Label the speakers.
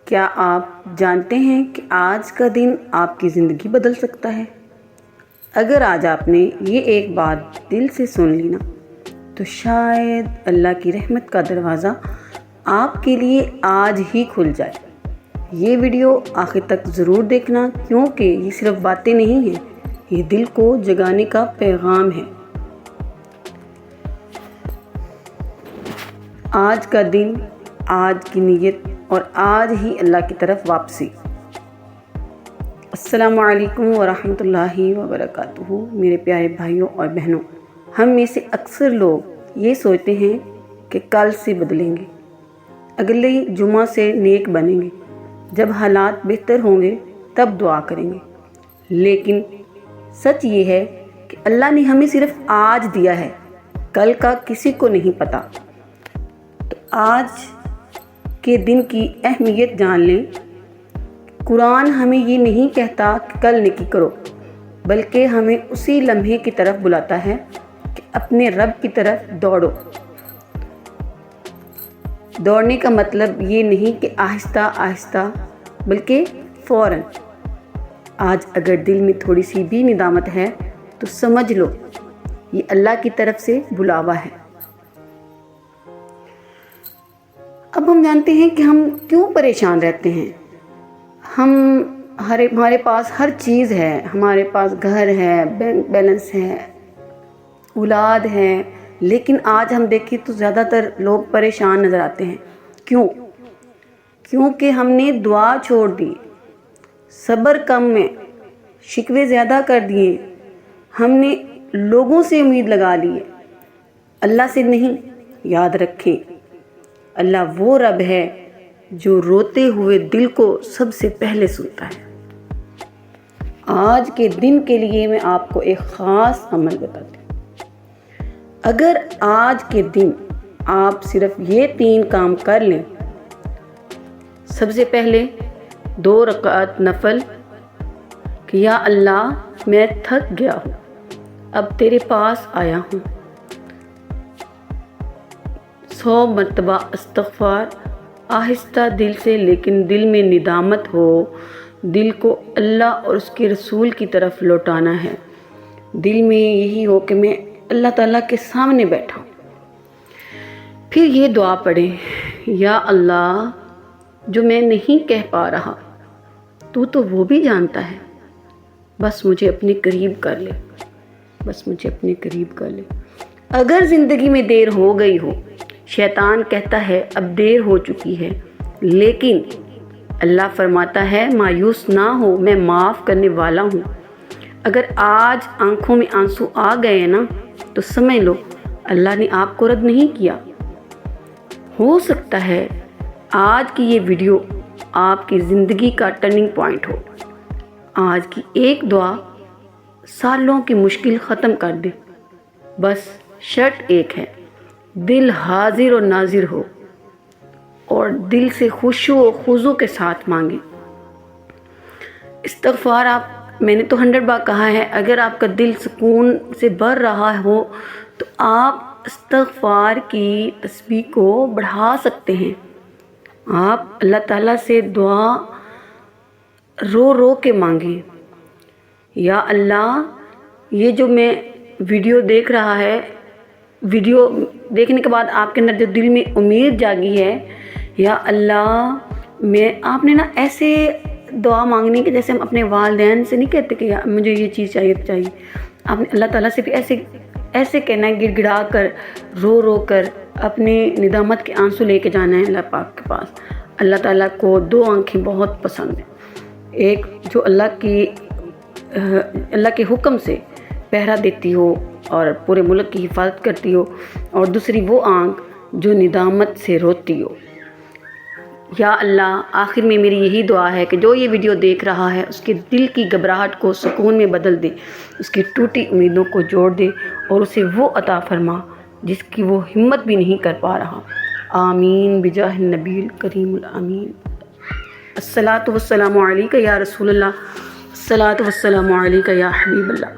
Speaker 1: کیا آپ جانتے ہیں کہ آج کا دن آپ کی زندگی بدل سکتا ہے؟ اگر آج آپ نے یہ ایک بات دل سے سن لی نا تو شاید اللہ کی رحمت کا دروازہ آپ کے لیے آج ہی کھل جائے۔ یہ ویڈیو آخر تک ضرور دیکھنا، کیونکہ یہ صرف باتیں نہیں ہیں، یہ دل کو جگانے کا پیغام ہے۔ آج کا دن، آج کی نیت اور آج ہی اللہ کی طرف واپسی۔ السلام علیکم ورحمۃ اللہ وبرکاتہ۔ میرے پیارے بھائیوں اور بہنوں، ہم میں سے اکثر لوگ یہ سوچتے ہیں کہ کل سے بدلیں گے، اگلے جمعہ سے نیک بنیں گے، جب حالات بہتر ہوں گے تب دعا کریں گے۔ لیکن سچ یہ ہے کہ اللہ نے ہمیں صرف آج دیا ہے، کل کا کسی کو نہیں پتہ۔ تو آج کے دن کی اہمیت جان لیں۔ قرآن ہمیں یہ نہیں کہتا کہ کل نیکی کرو، بلکہ ہمیں اسی لمحے کی طرف بلاتا ہے کہ اپنے رب کی طرف دوڑو۔ دوڑنے کا مطلب یہ نہیں کہ آہستہ آہستہ، بلکہ فوراً۔ آج اگر دل میں تھوڑی سی بھی ندامت ہے تو سمجھ لو یہ اللہ کی طرف سے بلاوا ہے۔ اب ہم جانتے ہیں کہ ہم کیوں پریشان رہتے ہیں۔ ہمارے پاس ہر چیز ہے، ہمارے پاس گھر ہے، بینک بیلنس ہے، اولاد ہے، لیکن آج ہم دیکھیں تو زیادہ تر لوگ پریشان نظر آتے ہیں۔ کیونکہ ہم نے دعا چھوڑ دی، صبر کم میں، شکوے زیادہ کر دیے، ہم نے لوگوں سے امید لگا لی ہے، اللہ سے نہیں۔ یاد رکھیں، اللہ وہ رب ہے جو روتے ہوئے دل کو سب سے پہلے سنتا ہے۔ آج کے دن کے لیے میں آپ کو ایک خاص عمل بتاتی ہوں۔ اگر آج کے دن آپ صرف یہ 3 کام کر لیں، سب سے پہلے 2 رکعت نفل کہ یا اللہ میں تھک گیا ہوں، اب تیرے پاس آیا ہوں، 100 مرتبہ استغفار، آہستہ دل سے، لیکن دل میں ندامت ہو، دل کو اللہ اور اس کے رسول کی طرف لوٹانا ہے۔ دل میں یہی ہو کہ میں اللہ تعالیٰ کے سامنے بیٹھا ہوں۔ پھر یہ دعا پڑھیں، یا اللہ جو میں نہیں کہہ پا رہا تو وہ بھی جانتا ہے، بس مجھے اپنے قریب کر لے، بس مجھے اپنے قریب کر لے۔ اگر زندگی میں دیر ہو گئی ہو، شیطان کہتا ہے اب دیر ہو چکی ہے، لیکن اللہ فرماتا ہے مایوس نہ ہو، میں معاف کرنے والا ہوں۔ اگر آج آنکھوں میں آنسو آ گئے ہیں نا تو سمجھ لو اللہ نے آپ کو رد نہیں کیا۔ ہو سکتا ہے آج کی یہ ویڈیو آپ کی زندگی کا ٹرننگ پوائنٹ ہو۔ آج کی ایک دعا سالوں کی مشکل ختم کر دے۔ بس شرط ایک ہے، دل حاضر و ناظر ہو اور دل سے خشوع و خضوع کے ساتھ مانگیں۔ استغفار میں نے تو 100 بار کہا ہے، اگر آپ کا دل سکون سے بھر رہا ہو تو آپ استغفار کی تسبیح کو بڑھا سکتے ہیں۔ آپ اللہ تعالیٰ سے دعا رو رو کے مانگیں، یا اللہ یہ جو میں ویڈیو دیکھ رہا ہے، ویڈیو دیکھنے کے بعد آپ کے اندر جو دل میں امید جاگی ہے، یا اللہ آپ نے نا ایسے دعا مانگنی کہ جیسے ہم اپنے والدین سے نہیں کہتے کہ مجھے یہ چیز چاہیے تو چاہیے، آپ نے اللہ تعالیٰ سے بھی ایسے کہنا ہے، گڑ گڑا کر، رو رو کر، اپنے ندامت کے آنسو لے کے جانا ہے اللہ پاک کے پاس۔ اللہ تعالیٰ کو 2 آنکھیں بہت پسند ہیں، ایک جو اللہ کے حکم سے پہرا دیتی ہو اور پورے ملک کی حفاظت کرتی ہو، اور دوسری وہ آنکھ جو ندامت سے روتی ہو۔ یا اللہ آخر میں میری یہی دعا ہے کہ جو یہ ویڈیو دیکھ رہا ہے اس کے دل کی گھبراہٹ کو سکون میں بدل دے، اس کی ٹوٹی امیدوں کو جوڑ دے اور اسے وہ عطا فرما جس کی وہ ہمت بھی نہیں کر پا رہا۔ آمین بجاہ النبی الکریم الامین۔ الصلاۃ والسلام علیکہ یا رسول اللہ، الصلاۃ والسلام علیکہ یا حبیب اللہ۔